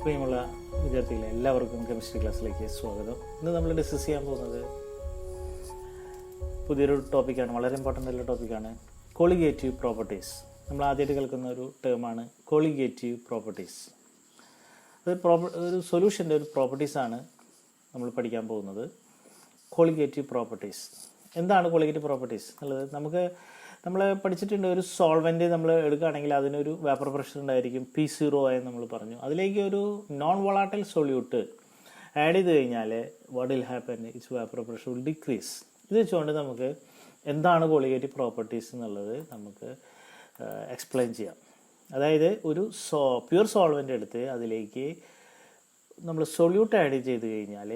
പ്രിയമുള്ള വിദ്യാർത്ഥികളെ, എല്ലാവർക്കും കെമിസ്ട്രി ക്ലാസ്സിലേക്ക് സ്വാഗതം. ഇന്ന് നമ്മൾ ഡിസ്കസ് ചെയ്യാൻ പോകുന്നത് പുതിയൊരു ടോപ്പിക്കാണ്, വളരെ ഇമ്പോർട്ടൻ്റ് ആയിട്ടുള്ള ടോപ്പിക്കാണ് കോളിഗേറ്റീവ് പ്രോപ്പർട്ടീസ്. നമ്മൾ ആദ്യമായിട്ട് കേൾക്കുന്ന ഒരു ടേമാണ് കോളിഗേറ്റീവ് പ്രോപ്പർട്ടീസ്. അത് ഒരു സൊല്യൂഷൻ്റെ ഒരു പ്രോപ്പർട്ടീസാണ് നമ്മൾ പഠിക്കാൻ പോകുന്നത്. കോളിഗേറ്റീവ് പ്രോപ്പർട്ടീസ് എന്താണ്? കോളിഗേറ്റീവ് പ്രോപ്പർട്ടീസ് എന്നുള്ളത് നമ്മൾ പഠിച്ചിട്ടുണ്ട്. ഒരു സോൾവെൻ്റ് നമ്മൾ എടുക്കുകയാണെങ്കിൽ അതിനൊരു വേപ്പർ പ്രഷർ ഉണ്ടായിരിക്കും P0 എന്ന് നമ്മൾ പറഞ്ഞു. അതിലേക്ക് ഒരു നോൺ വോളാറ്റൈൽ സൊല്യൂട്ട് ആഡ് ചെയ്ത് കഴിഞ്ഞാൽ what will happen? It's vapour pressure will decrease. ഇത് വെച്ചുകൊണ്ട് നമുക്ക് എന്താണ് കോളിഗേറ്റീവ് പ്രോപ്പർട്ടീസ് എന്നുള്ളത് നമുക്ക് എക്സ്പ്ലെയിൻ ചെയ്യാം. അതായത് ഒരു പ്യുർ സോൾവെൻ്റ് എടുത്ത് അതിലേക്ക് നമ്മൾ സൊല്യൂട്ട് ആഡ് ചെയ്ത് കഴിഞ്ഞാൽ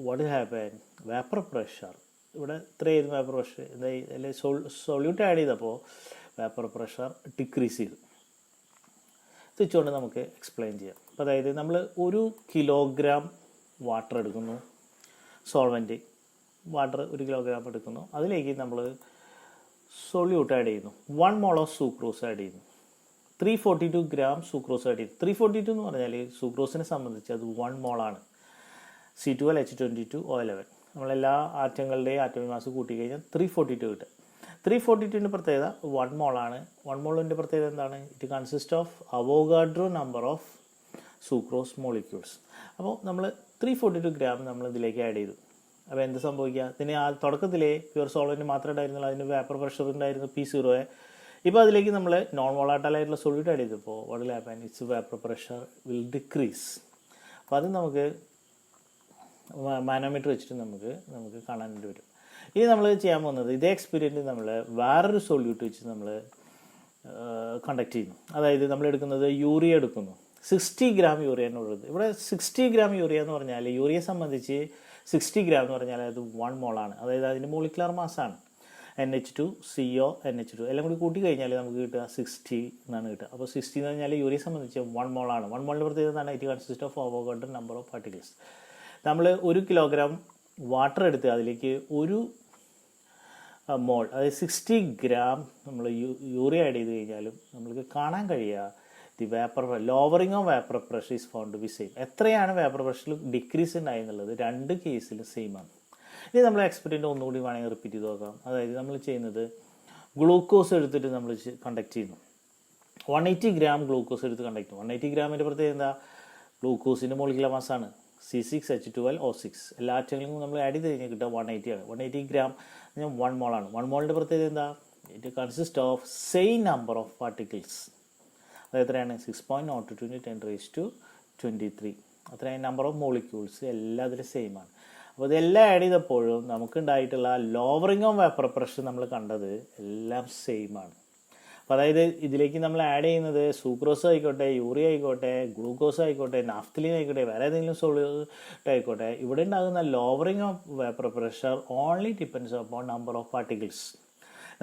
what will happen? Vapour pressure ഇവിടെ ഇത്രയായിരുന്നു വേപ്പർ പ്രഷർ. അല്ലെങ്കിൽ സൊല്യൂട്ട് ആഡ് ചെയ്തപ്പോൾ വേപ്പർ പ്രഷർ ഡിക്രീസ് ചെയ്തു. ഇത് വെച്ചുകൊണ്ട് നമുക്ക് എക്സ്പ്ലെയിൻ ചെയ്യാം. അപ്പോൾ അതായത് നമ്മൾ 1 കിലോഗ്രാം വാട്ടർ എടുക്കുന്നു, സോൾവെൻറ്റ് വാട്ടർ 1 കിലോഗ്രാം എടുക്കുന്നു. അതിലേക്ക് നമ്മൾ സൊല്യൂട്ട് ആഡ് ചെയ്യുന്നു. 1 മോൾ ഓഫ് സൂക്രോസ് ആഡ് ചെയ്യുന്നു. 342 ഗ്രാം സൂക്രോസ് ആഡ് ചെയ്യുന്നു. 342 എന്ന് പറഞ്ഞാൽ സൂക്രോസിനെ സംബന്ധിച്ച് അത് 1 മോളാണ്. C12H22O11. നമ്മളെല്ലാ ആറ്റങ്ങളുടെയും ആറ്റോമിക് മാസ് കൂട്ടി കഴിഞ്ഞാൽ 342 കിട്ടും. 342ൻ്റെ പ്രത്യേകത 1 മോളാണ്. 1 മോളിൻ്റെ പ്രത്യേകത എന്താണ്? It consist of Avogadro number of sucrose molecules. അപ്പോൾ നമ്മൾ 342 ഗ്രാം നമ്മൾ ഇതിലേക്ക് ആഡ് ചെയ്തു. അപ്പോൾ എന്ത് സംഭവിക്കുക? ഇതിന് ആ തുടക്കത്തിലെ പ്യുവർ സോൾവെൻറ്റ് മാത്രമേ ഉണ്ടായിരുന്നുള്ളൂ. അതിന് വേപ്പർ പ്രഷർ ഉണ്ടായിരുന്നു P0. ഇപ്പോൾ അതിലേക്ക് നമ്മൾ നോൺ വോളാറ്റൈൽ ആയിട്ടുള്ള സൊല്യൂട്ട് ആഡ് ചെയ്തപ്പോൾ what will happen? It's vapour pressure will decrease. അപ്പോൾ അത് നമുക്ക് മാനോമീറ്റർ വെച്ചിട്ട് നമുക്ക് കാണാൻ വേണ്ടി വരും. ഇനി നമ്മൾ ചെയ്യാൻ പോകുന്നത് ഇതേ എക്സ്പീരിയൻറ്റ് നമ്മൾ വേറൊരു സൊല്യൂട്ട് വെച്ച് നമ്മൾ കണ്ടക്ട് ചെയ്യുന്നു. അതായത് നമ്മൾ എടുക്കുന്നത് യൂറിയ എടുക്കുന്നു. 60 ഗ്രാം യൂറിയ എന്നുള്ളത്. ഇവിടെ 60 ഗ്രാം യൂറിയ എന്ന് പറഞ്ഞാൽ യൂറിയയെ സംബന്ധിച്ച് 60 ഗ്രാം എന്ന് പറഞ്ഞാൽ അത് 1 മോളാണ്. അതായത് അതിൻ്റെ മോളിക്കുലർ മാസാണ്. NH2CO NH2 എല്ലാം കൂടി കൂട്ടി കഴിഞ്ഞാൽ നമുക്ക് കിട്ടുക 60 എന്നാണ് കിട്ടുക. അപ്പോൾ 60 എന്ന് പറഞ്ഞാൽ യൂറിയയെ സംബന്ധിച്ച് 1 മോളാണ്. 1 മോളിൻ്റെ പ്രത്യേകത എന്താണ്? It consist of Avogadro number of particles. നമ്മൾ 1 കിലോഗ്രാം വാട്ടർ എടുത്ത് അതിലേക്ക് 1 മോൾ, അതായത് 60 ഗ്രാം നമ്മൾ യൂറിയ ആഡ് ചെയ്ത് കഴിഞ്ഞാലും നമ്മൾക്ക് കാണാൻ കഴിയുക the vapour lowering of vapour pressure is found to be same. എത്രയാണ് വേപ്പർ പ്രഷറിൽ ഡിക്രീസ് ഉണ്ടായി എന്നുള്ളത് 2 കേസിലും സെയിം ആണ്. ഇനി നമ്മൾ എക്സ്പെരിമെൻ്റ് ഒന്നുകൂടി വേണമെങ്കിൽ റിപ്പീറ്റ് ചെയ്ത് നോക്കാം. അതായത് നമ്മൾ ചെയ്യുന്നത് ഗ്ലൂക്കോസ് എടുത്തിട്ട് നമ്മൾ കണ്ടക്ട് ചെയ്യുന്നു. 180 ഗ്രാം ഗ്ലൂക്കോസ് എടുത്ത് കണ്ടക്ട് ചെയ്യുന്നു. 180 ഗ്രാമിൻ്റെ പ്രത്യേകത എന്താ? ഗ്ലൂക്കോസിൻ്റെ മോളിക്കുലർ മാസാണ് C6H12O6. എല്ലാ ആറ്റങ്ങളും നമ്മൾ ആഡ് ചെയ്ത് കഴിഞ്ഞാൽ കിട്ടുക 180 ആണ്. 180 ഗ്രാം 1 മോളാണ്. 1 മോളിൻ്റെ പ്രത്യേകത എന്താ? It consist of same number of particles. അത് എത്രയാണ്? 6.02 × 10⁻23. അത്രയും നമ്പർ ഓഫ് മോളിക്യൂൾസ് എല്ലാത്തിലും സെയിം ആണ്. അപ്പോൾ ഇതെല്ലാം ആഡ് ചെയ്തപ്പോഴും നമുക്കുണ്ടായിട്ടുള്ള ലോവറിങ് ഓഫ് വേപ്പർ പ്രഷർ നമ്മൾ കണ്ടത് എല്ലാം സെയിം ആണ്. അപ്പോൾ അതായത് ഇതിലേക്ക് നമ്മൾ ആഡ് ചെയ്യുന്നത് സൂക്രോസ് ആയിക്കോട്ടെ, യൂറിയ ആയിക്കോട്ടെ, ഗ്ലൂക്കോസ് ആയിക്കോട്ടെ, നാഫ്തലിൻ ആയിക്കോട്ടെ, വേറെ ഏതെങ്കിലും സൊല്യൂട്ട് ആയിക്കോട്ടെ, ഇവിടെ ഉണ്ടാകുന്ന lowering of vapour pressure only depends upon number of particles.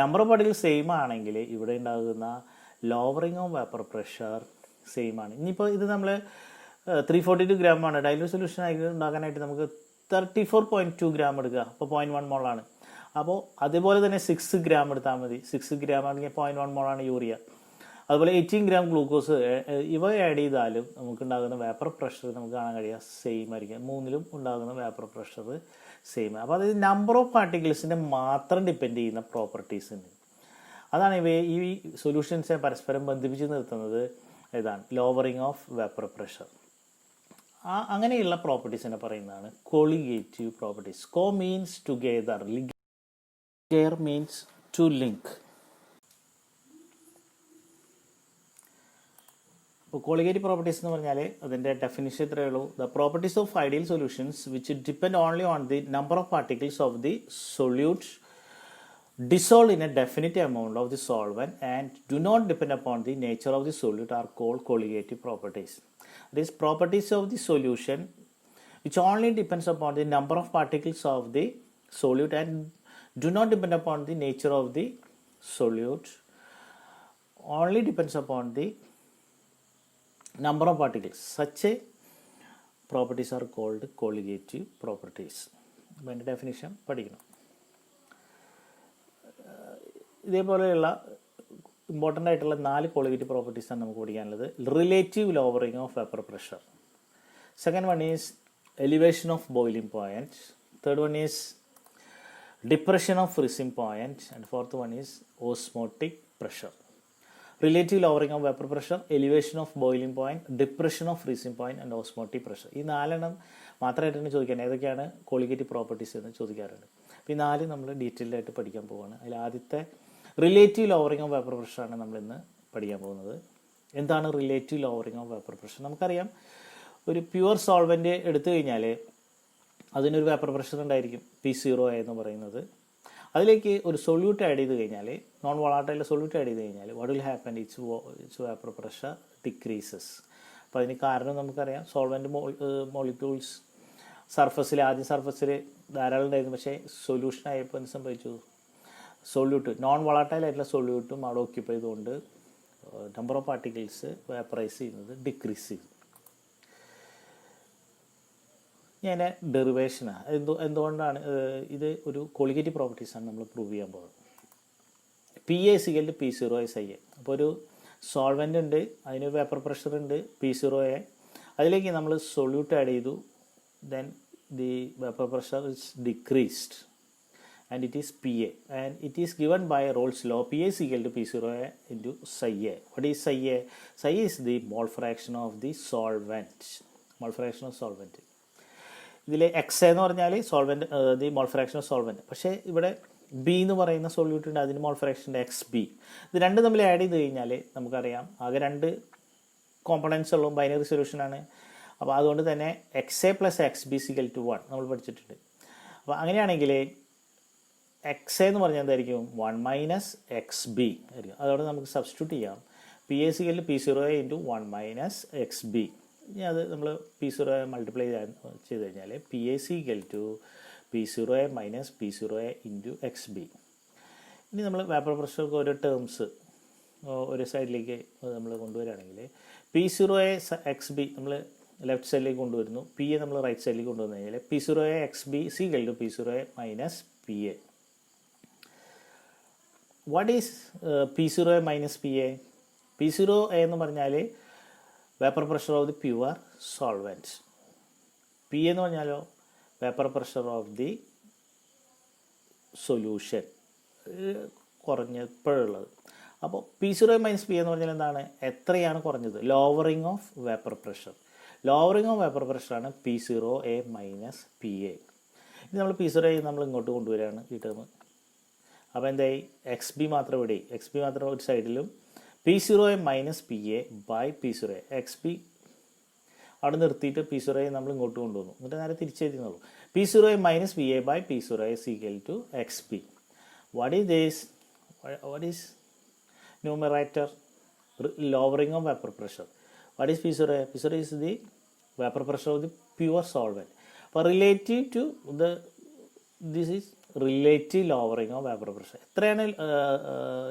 Number of particles same ആണെങ്കിൽ ഇവിടെ ഉണ്ടാകുന്ന lowering of vapour pressure same ആണ്. ഇനിയിപ്പോൾ ഇത് നമ്മൾ 342 ഗ്രാം ആണ്. ഡൈലൂട്ട് സൊല്യൂഷൻ ഉണ്ടാക്കാനായിട്ട് നമുക്ക് 34.2 ഗ്രാം എടുക്കുക. അപ്പോൾ 0.1 മോളാണ്. അപ്പോൾ അതുപോലെ തന്നെ 6 ഗ്രാം എടുത്താൽ മതി. 6 ഗ്രാം ആണെങ്കിൽ 0.1 മോളാണ് യൂറിയ. അതുപോലെ 18 ഗ്രാം ഗ്ലൂക്കോസ് ഇവ ആഡ് ചെയ്താലും നമുക്കുണ്ടാകുന്ന വേപ്പർ പ്രഷർ നമുക്ക് കാണാൻ കഴിയുക സെയിം ആയിരിക്കും. 3ലും ഉണ്ടാകുന്ന വേപ്പർ പ്രഷർ സെയിം. അപ്പോൾ അതായത് നമ്പർ ഓഫ് പാർട്ടിക്കിൾസിനെ മാത്രം ഡിപ്പെൻഡ് ചെയ്യുന്ന പ്രോപ്പർട്ടീസ് ഉണ്ട്. അതാണ് ഈ സൊല്യൂഷൻസിനെ പരസ്പരം ബന്ധിപ്പിച്ച് നിർത്തുന്നത്. ഇതാണ് ലോവറിങ് ഓഫ് വേപ്പർ പ്രഷർ. അങ്ങനെയുള്ള പ്രോപ്പർട്ടീസിനെ പറയുന്നതാണ് colligative properties. Co means together, ligare means to link. അപ്പോൾ കോളിഗേറ്റീവ് പ്രോപ്പർട്ടീസ് എന്ന് പറഞ്ഞാൽ അതിൻ്റെ ഡെഫിനിഷൻ ഇത്രയേ ഉള്ളൂ. The properties of ideal solutions which depend only on the number of particles of the solute dissolved in a definite amount of the solvent and do not depend upon the nature of the solute are called colligative properties. These properties of the solution which only depends upon the number of particles of the solute and do not depend upon the nature of the solute, only depends upon the number of particles. Such a properties are called colligative properties. അപ്പോൾ അതിൻ്റെ definition പഠിക്കണം. ഇതേപോലെയുള്ള important ആയിട്ടുള്ള 4 colligative പ്രോപ്പർട്ടീസാണ് നമുക്ക് പഠിക്കാനുള്ളത്. Relative lowering of vapour pressure. Second one is elevation of boiling point. Third one is depression of freezing point. And fourth one is osmotic pressure. Relative lowering of vapor pressure, elevation of boiling point, depression of freezing point and osmotic pressure. ഈ നാലെണ്ണം മാത്രമായിട്ടാണ് ചോദിക്കാൻ. ഏതൊക്കെയാണ് colligative properties എന്ന് ചോദിക്കാറുണ്ട്. അപ്പോൾ ഈ നാല് നമ്മൾ ഡീറ്റെയിൽഡ് ആയിട്ട് പഠിക്കാൻ പോവുകയാണ്. അതിൽ ആദ്യത്തെ റിലേറ്റീവ് ലോവറിങ് ഓഫ് വേപ്പർ പ്രഷറാണ് നമ്മളിന്ന് പഠിക്കാൻ പോകുന്നത്. എന്താണ് relative lowering of vapour pressure? നമുക്കറിയാം, ഒരു പ്യുവർ സോൾവെൻറ്റ് എടുത്തു കഴിഞ്ഞാൽ അതിനൊരു വേപ്പർ പ്രഷർ ഉണ്ടായിരിക്കും, P0 എന്ന് പറയുന്നത്. അതിലേക്ക് ഒരു സൊല്യൂട്ട് ആഡ് ചെയ്ത് കഴിഞ്ഞാൽ, നോൺ വോളാട്ടൈൽ സൊല്യൂട്ട് ആഡ് ചെയ്ത് കഴിഞ്ഞാൽ what will happen? It's vapour pressure decreases. അപ്പോൾ അതിന് കാരണം നമുക്കറിയാം, സോൾവെൻറ്റ് മോളിക്യൂൾസ് സർഫസിൽ, ആദ്യം സർഫസിൽ ധാരാളം ഉണ്ടായിരുന്നു. പക്ഷേ സൊല്യൂഷൻ ആയപ്പോൾ എന്ത് സംഭവിച്ചു? സൊല്യൂട്ട്, നോൺ വോളാട്ടൈൽ ആയിട്ടുള്ള സൊല്യൂട്ടും അവിടെ ഓക്യുപ്പൈ ചെയ്തുകൊണ്ട് നമ്പർ ഓഫ് പാർട്ടിക്കിൾസ് വേപ്പറൈസ് ചെയ്യുന്നത് ഡിക്രീസ് ചെയ്തു. ഞാൻ ഡെറിവേഷനാണ് എന്തുകൊണ്ടാണ് ഇത് ഒരു കോളിഗേറ്റീവ് പ്രോപ്പർട്ടീസാണ് നമ്മൾ പ്രൂവ് ചെയ്യാൻ പോകുന്നത്. PA = P0 SiA. അപ്പോൾ ഒരു സോൾവെൻ്റ് ഉണ്ട്, അതിന് വേപ്പർ പ്രഷർ ഉണ്ട് P0, അതിലേക്ക് നമ്മൾ സൊല്യൂട്ട് ആഡ് ചെയ്തു. Then the vapour pressure is decreased and it is PA, and it is given by Rolle's law. PA = P0 into psi A. What is psi A? Psi is the mole fraction of the solvent. Mole fraction of solvent. ഇതിൽ X എന്ന് പറഞ്ഞാൽ solvent, the mall fraction of solvent. പക്ഷേ ഇവിടെ B എന്ന് പറയുന്ന solute ഉണ്ട്, അതിന് മോൾ ഫ്രാക്ഷൻ്റെ XB. ഇത് രണ്ട് തമ്മിൽ ആഡ് ചെയ്ത് കഴിഞ്ഞാൽ നമുക്കറിയാം ആകെ രണ്ട് കോമ്പണൻസ് ഉള്ളൂ, ബൈനറി സൊല്യൂഷനാണ്. അപ്പോൾ അതുകൊണ്ട് തന്നെ XA + XB = 1 നമ്മൾ പഠിച്ചിട്ടുണ്ട്. അപ്പോൾ അങ്ങനെയാണെങ്കിൽ XA എന്ന് പറഞ്ഞാൽ എന്തായിരിക്കും? 1 - XB ആയിരിക്കും. അതോടെ നമുക്ക് സബ്സ്റ്റിറ്റ്യൂട്ട് ചെയ്യാം. PA = P0 × 1 - XB. ഇനി അത് നമ്മൾ P0 മൾട്ടിപ്ലൈ ചെയ്ത് കഴിഞ്ഞാൽ PA = P0 - P0 × XB. ഇനി നമ്മൾ വേപ്പർ പ്രഷർക്ക് ഓരോ ടേംസ് ഒരു സൈഡിലേക്ക് നമ്മൾ കൊണ്ടുവരികയാണെങ്കിൽ P0 XB നമ്മൾ ലെഫ്റ്റ് സൈഡിലേക്ക് കൊണ്ടുവരുന്നു, PA നമ്മൾ റൈറ്റ് സൈഡിലേക്ക് കൊണ്ടുവന്നു കഴിഞ്ഞാൽ P0 XB = P0 - PA. What is P0 - PA? P0 എന്ന് പറഞ്ഞാൽ vapour pressure of the pure solvent. PA എന്ന് പറഞ്ഞാലോ vapour pressure of the solution, കുറഞ്ഞപ്പോഴുള്ളത്. അപ്പോൾ P0 - PA എന്ന് പറഞ്ഞാൽ എന്താണ്? എത്രയാണ് കുറഞ്ഞത്? Lowering of vapour pressure. Lowering of vapour പ്രഷറാണ് P0 - PA. ഇനി നമ്മൾ P0 നമ്മൾ ഇങ്ങോട്ട് കൊണ്ടുവരികയാണ് ഈ ടേം. അപ്പോൾ എന്തായി? XB മാത്രം ഇവിടെ, XB മാത്രം ഒരു സൈഡിലും, P0 - PA by P0. XB അവിടെ നിർത്തിയിട്ട് P0 നമ്മൾ ഇങ്ങോട്ട് കൊണ്ടുവന്നു, എന്നിട്ട് നേരെ തിരിച്ചെഴുതുന്നുള്ളൂ. P0 - PA by P0 = XB. What is this? What is numerator? Lowering of vapor pressure. What is P0? P0 is the vapor pressure of the pure solvent. For relative to this is relative lowering of vapour pressure. എത്രയാണ്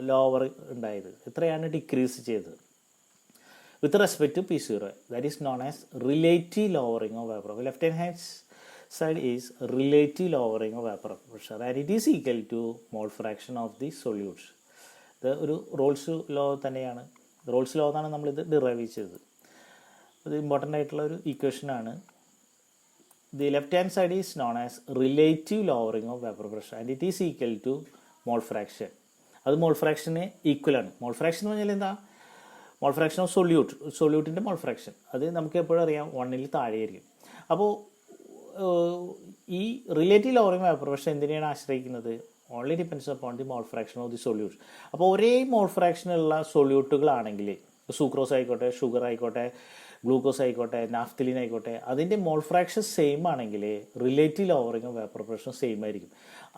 lower ഉണ്ടായത്, എത്രയാണ് decrease ചെയ്തത് with respect to P0? That is known as relative lowering of vapour. Left hand side is relative lowering of vapour pressure and it is equal to mole fraction of the solution. ഇത് ഒരു Raoult's law തന്നെയാണ്. Raoult's law എന്നാണ് നമ്മളിത് derive ചെയ്തത്. ഇത് important ആയിട്ടുള്ള ഒരു ഇക്വേഷനാണ്. The left hand side is known as relative lowering of vapor pressure and it is equal to mole fraction. അത് മോൾ ഫ്രാക്ഷന് ഈക്വലാണ്. മോൾ ഫ്രാക്ഷൻ എന്ന് പറഞ്ഞാൽ എന്താ? മോൾ ഫ്രാക്ഷൻ ഓഫ് സൊല്യൂട്ടിൻ്റെ മോൾ ഫ്രാക്ഷൻ. അത് നമുക്ക് എപ്പോഴും അറിയാം 1 താഴെയായിരിക്കും. അപ്പോൾ ഈ റിലേറ്റീവ് ലോവറിങ് വേപ്പർ പ്രഷർ എന്തിനെയാണ് ആശ്രയിക്കുന്നത്? Only depends upon the mall fraction of the solution. അപ്പോൾ ഒരേ മോൾ ഫ്രാക്ഷനുള്ള സൊല്യൂട്ടുകളാണെങ്കിൽ, സൂക്രോസ് ആയിക്കോട്ടെ, ഷുഗർ ആയിക്കോട്ടെ, ഗ്ലൂക്കോസ് ആയിക്കോട്ടെ, നാഫ്തലിൻ ആയിക്കോട്ടെ, അതിൻ്റെ മോൾ ഫ്രാക്ഷൻ സെയിം ആണെങ്കിൽ relative lowering vapour pressure same ആയിരിക്കും.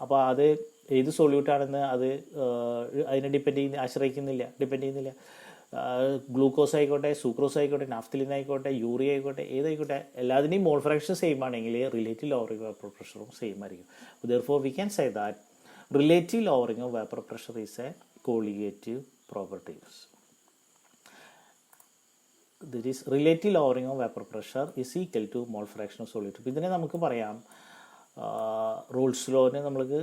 അപ്പോൾ അത് ഏത് സൊല്യൂട്ടാണെന്ന് അത് അതിനെ ഡിപ്പെൻഡ് ചെയ്യുന്നില്ല. ഗ്ലൂക്കോസ് ആയിക്കോട്ടെ, സൂക്രോസ് ആയിക്കോട്ടെ, നാഫ്തലിൻ ആയിക്കോട്ടെ, യൂറിയ ആയിക്കോട്ടെ, ഏതായിക്കോട്ടെ, എല്ലാത്തിൻ്റെയും മോൾ ഫ്രാക്ഷൻ സെയിം ആണെങ്കിൽ റിലേറ്റീവ് ലോവറിങ് വേപ്പർ പ്രഷറും സെയിം ആയിരിക്കും. Therefore we can say that relative lowering of vapor pressure is a colligative property. That is relative lowering of vapor pressure is equal to mole fraction of solute. അപ്പോൾ ഇതിനെ നമുക്ക് പറയാം, Rolls ലോനെ നമ്മൾക്ക്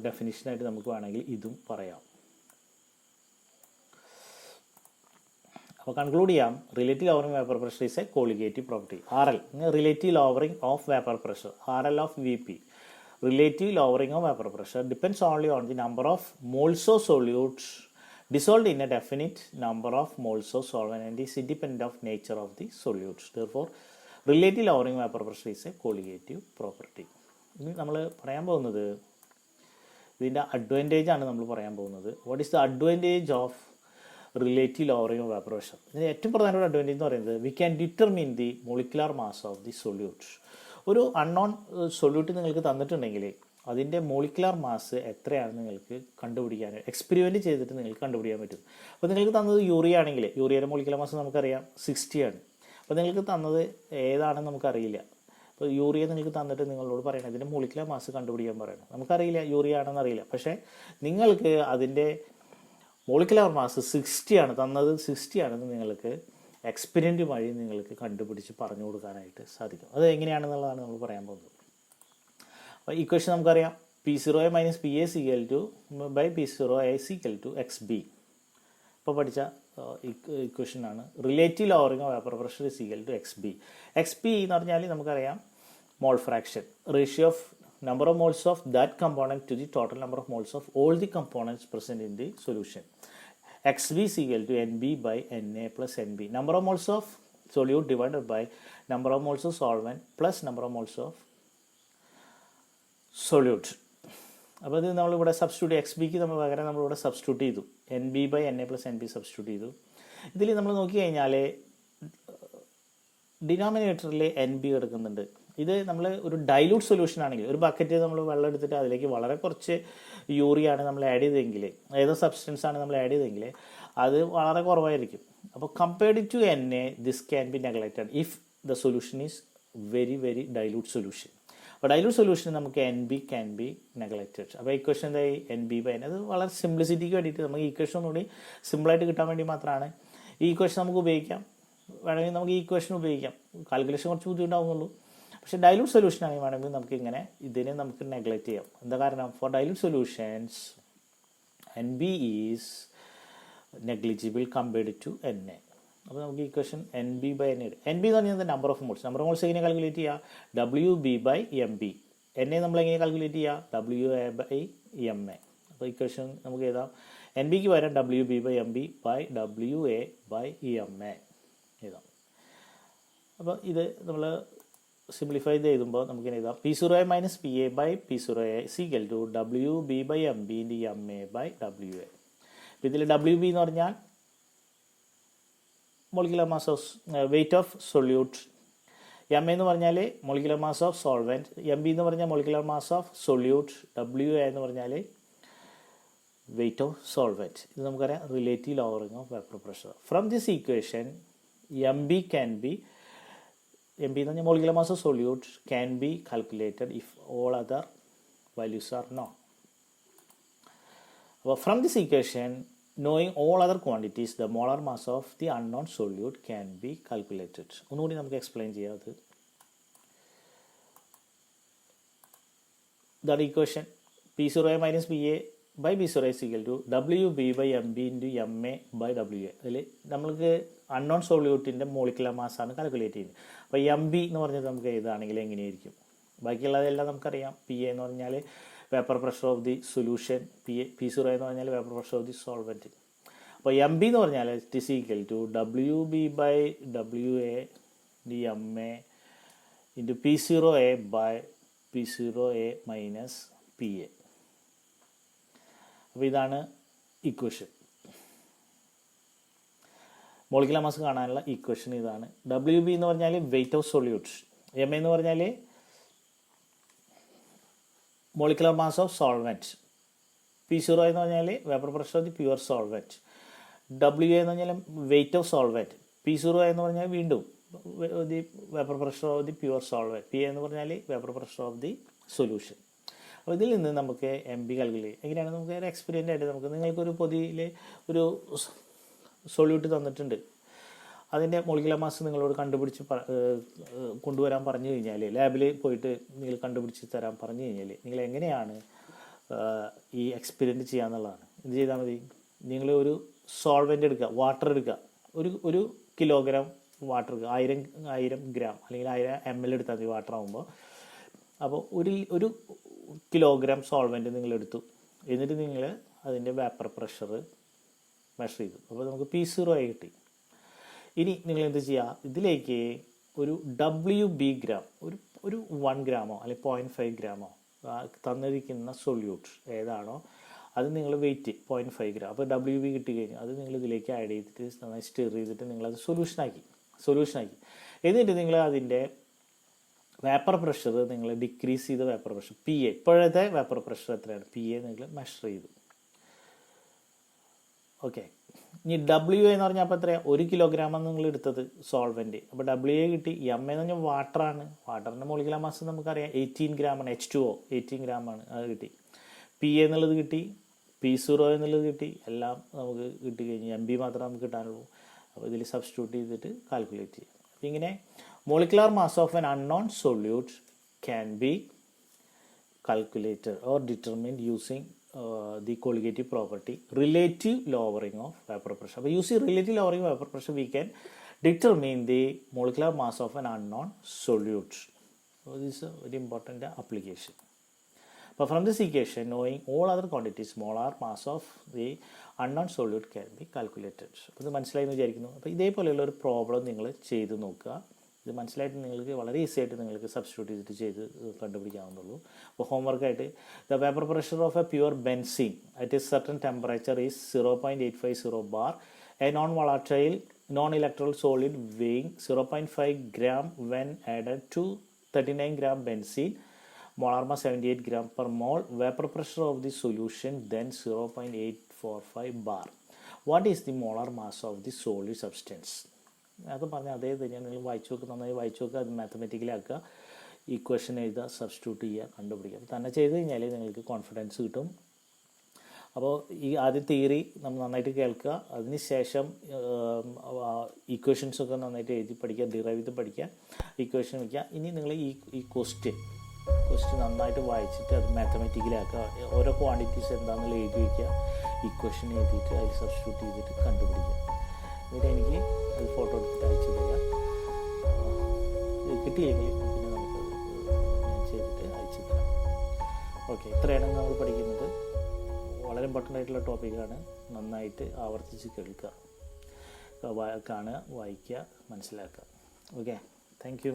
ഡെഫിനിഷനായിട്ട് നമുക്ക് വേണമെങ്കിൽ ഇതും പറയാം. അപ്പോൾ കൺക്ലൂഡ് ചെയ്യാം, relative lowering vapour pressure is A colligative property. RL relative lowering of vapour pressure, RL of VP, relative lowering of vapor pressure depends only on the number of moles of solutes dissolved in a definite number of moles of solvent and is independent of nature of the solutes. Therefore, relative lowering vapor pressure is a colligative property. ഇനി നമ്മൾ പറയാൻ പോകുന്നത് ഇതിൻ്റെ advantage ആണ് നമ്മൾ പറയാൻ പോകുന്നത്. What is the advantage of relative lowering of vapour pressure? ഇതിന് ഏറ്റവും പ്രധാനപ്പെട്ട അഡ്വാൻറ്റേജ് എന്ന് പറയുന്നത് we can determine the molecular mass of the solute. ഒരു അൺനോൺ സൊല്യൂട്ട് നിങ്ങൾക്ക് തന്നിട്ടുണ്ടെങ്കിൽ അതിൻ്റെ മോളിക്കുലർ മാസ് എത്രയാണെന്ന് നിങ്ങൾക്ക് കണ്ടുപിടിക്കാൻ എക്സ്പെരിമെൻറ്റ് ചെയ്തിട്ട് നിങ്ങൾക്ക് കണ്ടുപിടിക്കാൻ പറ്റും. അപ്പോൾ നിങ്ങൾക്ക് തന്നത് യൂറിയ ആണെങ്കിൽ യൂറിയയുടെ മോളിക്കുലർ മാസ് നമുക്കറിയാം 60 ആണ്. അപ്പോൾ നിങ്ങൾക്ക് തന്നത് ഏതാണെന്ന് നമുക്കറിയില്ല. അപ്പോൾ യൂറിയ നിങ്ങൾക്ക് തന്നിട്ട് നിങ്ങളോട് പറയണം ഇതിൻ്റെ മോളിക്കുലർ മാസ് കണ്ടുപിടിക്കാൻ പറയണം. നമുക്കറിയില്ല, യൂറിയ ആണെന്ന് അറിയില്ല. പക്ഷേ നിങ്ങൾക്ക് അതിൻ്റെ മോളിക്കുലർ മാസ് 60 ആണ്, തന്നത് 60 ആണെന്ന് നിങ്ങൾക്ക് എക്സ്പെരിമെൻറ്റ് വഴി നിങ്ങൾക്ക് കണ്ടുപിടിച്ച് പറഞ്ഞു കൊടുക്കാനായിട്ട് സാധിക്കും. അത് എങ്ങനെയാണെന്നുള്ളതാണ് നമ്മൾ പറയാൻ പോകുന്നത്. അപ്പോൾ ഇക്വേഷൻ നമുക്കറിയാം, P0A - PA P0A XB. ഇപ്പോൾ പഠിച്ച ഇക്വേഷനാണ്. Relative lowering of vapour pressure is equal to XB. XB എന്ന് പറഞ്ഞാൽ നമുക്കറിയാം mole fraction, ratio of number of moles of that component to the total number of moles of all the components present in the solution. XB is equal to NB by NA plus NB. Number of moles of solute divided by number of moles of solvent plus number of moles of solute. അപ്പോൾ ഇത് നമ്മളിവിടെ substitute XBക്ക് നമ്മൾ പകരം നമ്മളിവിടെ substitute ചെയ്തു, NB by NA plus NB substitute ചെയ്തു. ഇതിൽ നമ്മൾ നോക്കി കഴിഞ്ഞാൽ ഡിനോമിനേറ്ററിൽ NB എടുക്കുന്നുണ്ട്. ഇത് നമ്മൾ ഒരു ഡൈലൂട്ട് സൊല്യൂഷൻ ആണെങ്കിൽ, ഒരു ബക്കറ്റ് നമ്മൾ വെള്ളം എടുത്തിട്ട് അതിലേക്ക് വളരെ കുറച്ച് യൂറിയാണ് നമ്മൾ ആഡ് ചെയ്തെങ്കിൽ, ഏതോ സബ്സ്റ്റൻസ് ആണ് നമ്മൾ ആഡ് ചെയ്തെങ്കിൽ അത് വളരെ കുറവായിരിക്കും. അപ്പോൾ compared to NA this can be neglected if the solution is very very dilute solution. അപ്പോൾ ഡൈലൂട്ട് സൊല്യൂഷൻ നമുക്ക് NB ക്യാൻ ബി നെഗ്ലക്റ്റഡ്. അപ്പോൾ ഇക്വേഷൻ എന്തായി NB by N. അത് വളരെ സിംപ്ലിസിറ്റിക്ക് വേണ്ടിയിട്ട് നമുക്ക് ഇക്വേഷൻ ഒന്നുകൂടി സിമ്പിളായിട്ട് കിട്ടാൻ വേണ്ടി മാത്രമാണ് ഈ ഇക്വേഷൻ നമുക്ക് ഉപയോഗിക്കാം. വേണമെങ്കിൽ നമുക്ക് ഈ ഇക്വേഷൻ ഉപയോഗിക്കാം, കാൽക്കുലേഷൻ കുറച്ച് ബുദ്ധിമുട്ടാവുന്നുള്ളൂ. പക്ഷേ ഡൈലൂട്ട് സൊല്യൂഷൻ ആണെങ്കിൽ വേണമെങ്കിൽ നമുക്ക് ഇങ്ങനെ ഇതിനെ നമുക്ക് നെഗ്ലക്റ്റ് ചെയ്യാം. എന്താ കാരണം? For dilute solutions NB is negligible compared to NA. അപ്പോൾ നമുക്ക് equation NB by NA. NB എന്ന് പറഞ്ഞാൽ number of moles. Number of moles എങ്ങനെ കാൽക്കുലേറ്റ് ചെയ്യുക? WB by MB. NA നമ്മൾ എങ്ങനെ കാൽക്കുലേറ്റ് ചെയ്യുക? WA by MA. അപ്പോൾ ഇക്വേഷൻ നമുക്ക് എഴുതാം, NBക്ക് പകരം WB by MB by WA by MA എഴുതാം. അപ്പോൾ ഇത് നമ്മൾ സിംപ്ലിഫൈ ചെയ്തുമ്പോൾ നമുക്ക് എഴുതാം P0A - PA by P0A is equal to WB by MB into MA by WA. അപ്പോൾ ഇതിൽ WB എന്ന് പറഞ്ഞാൽ molecular mass of weight of solute, MA എന്ന് പറഞ്ഞാൽ molecular mass of solvent, MB എന്ന് പറഞ്ഞാൽ molecular mass of solute, WA എന്ന് പറഞ്ഞാൽ വെയിറ്റ് ഓഫ് സോൾവെൻറ്റ്. ഇത് നമുക്കറിയാം relative lowering of vapour pressure. From this equation MB എന്ന് പറഞ്ഞാൽ molecular mass of solute can be calculated if all other values are known. അപ്പോൾ from this equation knowing all other quantities the molar mass of the unknown solute can be calculated. ഒന്നുകൂടി നമുക്ക് explain ചെയ്യാം. അത് ഇതാണ് equation. P0A - PA by P0A is equal to WB by MB into MA by WA. അതിൽ നമ്മൾക്ക് unknown സോള്യൂട്ടിൻ്റെ molecular മാസ്സാണ് calculate ചെയ്യുന്നത്. അപ്പോൾ MB എന്ന് പറഞ്ഞത് നമുക്ക് എഴുതുകയാണെങ്കിൽ എങ്ങനെയായിരിക്കും? ബാക്കിയുള്ളതെല്ലാം നമുക്കറിയാം. PA എന്ന് പറഞ്ഞാൽ vapour pressure of the solution, P0A എന്ന് പറഞ്ഞാൽ vapour pressure of the solvent. അപ്പോൾ MB എന്ന് പറഞ്ഞാൽ it is equal to WB by WA ഡി MA into P0A by P0A minus PA. അപ്പോൾ ഇതാണ് ഇക്വേഷൻ. മോളിക്കുലർ മാസ് കാണാനുള്ള ഇക്വേഷൻ ഇതാണ്. WB എന്ന് പറഞ്ഞാൽ വെയിറ്റ് ഓഫ് സൊല്യൂട്ട്, MA എന്ന് പറഞ്ഞാൽ molecular mass of solvent, P0 എന്ന് പറഞ്ഞാൽ vapour pressure of the pure solvent, WA എന്ന് പറഞ്ഞാൽ വെയിറ്റ് ഓഫ് സോൾവെൻറ്റ്, P0 എന്ന് പറഞ്ഞാൽ വീണ്ടും the vapour pressure of the pure solvent, PA എന്ന് പറഞ്ഞാൽ vapour pressure of the solution. അപ്പോൾ ഇതിൽ നിന്ന് നമുക്ക് MB കാൽക്കുലേറ്റ് എങ്ങനെയാണ്? നമുക്ക് ഒരു എക്സ്പെരിമെൻ്റ് ആയിട്ട് നമുക്ക് നിങ്ങൾക്കൊരു പൊതിയിൽ ഒരു സൊല്യൂട്ട് തന്നിട്ടുണ്ട്, അതിൻ്റെ മോളിക്കുലർ മാസ് നിങ്ങളോട് കണ്ടുപിടിച്ച് കൊണ്ടുവരാൻ പറഞ്ഞു കഴിഞ്ഞാൽ, ലാബിൽ പോയിട്ട് നിങ്ങൾ കണ്ടുപിടിച്ച് തരാൻ പറഞ്ഞു കഴിഞ്ഞാൽ നിങ്ങൾ എങ്ങനെയാണ് ഈ എക്സ്പെരിമെൻറ്റ് ചെയ്യാന്നുള്ളതാണ്. എന്ത് ചെയ്താൽ മതി? നിങ്ങൾ ഒരു സോൾവെൻ്റ് എടുക്കുക, വാട്ടർ എടുക്കുക, ഒരു കിലോഗ്രാം വാട്ടർ 1000 ഗ്രാം അല്ലെങ്കിൽ 1000 ml എടുത്താൽ മതി വാട്ടർ ആകുമ്പോൾ. അപ്പോൾ ഒരു കിലോഗ്രാം സോൾവെൻറ്റ് നിങ്ങളെടുത്തു, എന്നിട്ട് നിങ്ങൾ അതിൻ്റെ വേപ്പർ പ്രഷർ മെഷർ ചെയ്തു. അപ്പോൾ നമുക്ക് P0 ആയി കിട്ടി. ഇനി നിങ്ങൾ എന്ത് ചെയ്യുക, ഇതിലേക്ക് ഒരു WB ഗ്രാം, ഒരു 1 ഗ്രാമോ അല്ലെങ്കിൽ 0.5 ഗ്രാമോ തന്നിരിക്കുന്ന സൊല്യൂട്ട് ഏതാണോ അത് നിങ്ങൾ വെയിറ്റ് 0.5 ഗ്രാം, അപ്പോൾ WB കിട്ടിക്കഴിഞ്ഞാൽ അത് നിങ്ങൾ ഇതിലേക്ക് ആഡ് ചെയ്തിട്ട് നന്നായി സ്റ്റിർ ചെയ്തിട്ട് നിങ്ങളത് സൊല്യൂഷനാക്കി. എന്നിട്ട് നിങ്ങൾ അതിൻ്റെ വേപ്പർ പ്രഷർ നിങ്ങൾ ഡിക്രീസ് ചെയ്ത വേപ്പർ പ്രഷർ PA, ഇപ്പോഴത്തെ വേപ്പർ പ്രഷർ എത്രയാണ് PA നിങ്ങൾ മെഷർ ചെയ്തു. ഓക്കെ. ഇനി WA എന്ന് പറഞ്ഞാൽ അപ്പോൾ എത്രയാണ്, 1 കിലോഗ്രാമാണ് നിങ്ങൾ എടുത്തത് സോൾവെൻറ്റ്. അപ്പോൾ WA കിട്ടി. M എന്ന് പറഞ്ഞാൽ വാട്ടറാണ്. വാട്ടറിൻ്റെ മോളിക്കുലർ മാസ് നമുക്കറിയാം 18 ഗ്രാമാണ്. H2O 18 ഗ്രാമാണ്. അത് കിട്ടി. PA എന്നുള്ളത് കിട്ടി, P0 എന്നുള്ളത് കിട്ടി. എല്ലാം നമുക്ക് കിട്ടിക്കഴിഞ്ഞ് MB മാത്രമേ നമുക്ക് കിട്ടാനുള്ളൂ. അപ്പോൾ ഇതിൽ സബ്സ്റ്റിറ്റ്യൂട്ട് ചെയ്തിട്ട് കാൽക്കുലേറ്റ് ചെയ്യാം. അപ്പോൾ ഇങ്ങനെ molecular mass of an unknown solute can be calculated or determined using the colligative property relative lowering of vapor pressure. But using relative lowering of vapor pressure, we can determine the molecular mass of an unknown solute. So this is a very important application. But from this equation, knowing all other quantities, molar mass of the unknown solute can be calculated. അപ്പോൾ ഇത് മനസ്സിലായെന്ന് വിചാരിക്കുന്നു. അപ്പോൾ ഇതേപോലെയുള്ള ഒരു problem നിങ്ങൾ ചെയ്ത് നോക്കുക. ഇത് മനസ്സിലായിട്ട് നിങ്ങൾക്ക് വളരെ ഈസി ആയിട്ട് നിങ്ങൾക്ക് സബ്സ്റ്റിറ്റ്യൂട്ട് ചെയ്തിട്ട് ചെയ്ത് കണ്ടുപിടിക്കാവുന്നുള്ളൂ. അപ്പോൾ ഹോംവർക്കായിട്ട് the vapour pressure of a pure benzene at a certain temperature is 0.850 bar. A non volatile non electrolyte solid weighing 0.5 gram when added to 39 gram benzene, molar mass 78 gram per mole. Vapor pressure of the solution then 0.845 bar. What is the molar mass of the solid substance? അത് പറഞ്ഞാൽ അതേ തന്നെയാണ്. നിങ്ങൾ നന്നായി വായിച്ചു നോക്കുക, അത് mathematically ആക്കുക, ഈക്വേഷൻ എഴുതുക, സബ്സ്റ്റിറ്റ്യൂട്ട് ചെയ്യുക, കണ്ടുപിടിക്കുക. അപ്പോൾ തന്നെ ചെയ്ത് കഴിഞ്ഞാൽ നിങ്ങൾക്ക് കോൺഫിഡൻസ് കിട്ടും. അപ്പോൾ ഈ ആദ്യം തിയറി നമ്മൾ നന്നായിട്ട് കേൾക്കുക, അതിന് ശേഷം ഈക്വേഷൻസൊക്കെ നന്നായിട്ട് എഴുതി പഠിക്കുക, ഡിറൈവ് ചെയ്ത് പഠിക്കുക, ഈക്വേഷൻ വയ്ക്കുക. ഇനി നിങ്ങൾ ഈ ക്വസ്റ്റ്യൻ നന്നായിട്ട് വായിച്ചിട്ട് അത് മാത്തമെറ്റിക്കലി ആക്കുക. ഓരോ ക്വാണ്ടിറ്റീസ് എന്താണെന്നുള്ള എഴുതി വയ്ക്കുക, ഈക്വേഷൻ എഴുതിയിട്ട് അതിൽ സബ്സ്റ്റിറ്റ്യൂട്ട് ചെയ്തിട്ട് കണ്ടുപിടിക്കുക. എന്നിട്ട് എനിക്ക് അത് ഫോട്ടോ എടുത്തിട്ട് അയച്ചു തരാം. കിട്ടിയില്ലെങ്കിൽ പിന്നെ നമുക്ക് ഞാൻ ചെയ്തിട്ട് അയച്ചു തരാം. ഓക്കെ, ഇത്രയാണ് നമ്മൾ പഠിക്കുന്നത്. വളരെ ഇമ്പോർട്ടൻ്റ് ആയിട്ടുള്ള ടോപ്പിക്കാണ്. നന്നായിട്ട് ആവർത്തിച്ച് കേൾക്കുക, കാണുക, വായിക്കുക, മനസ്സിലാക്കുക. Okay, thank you.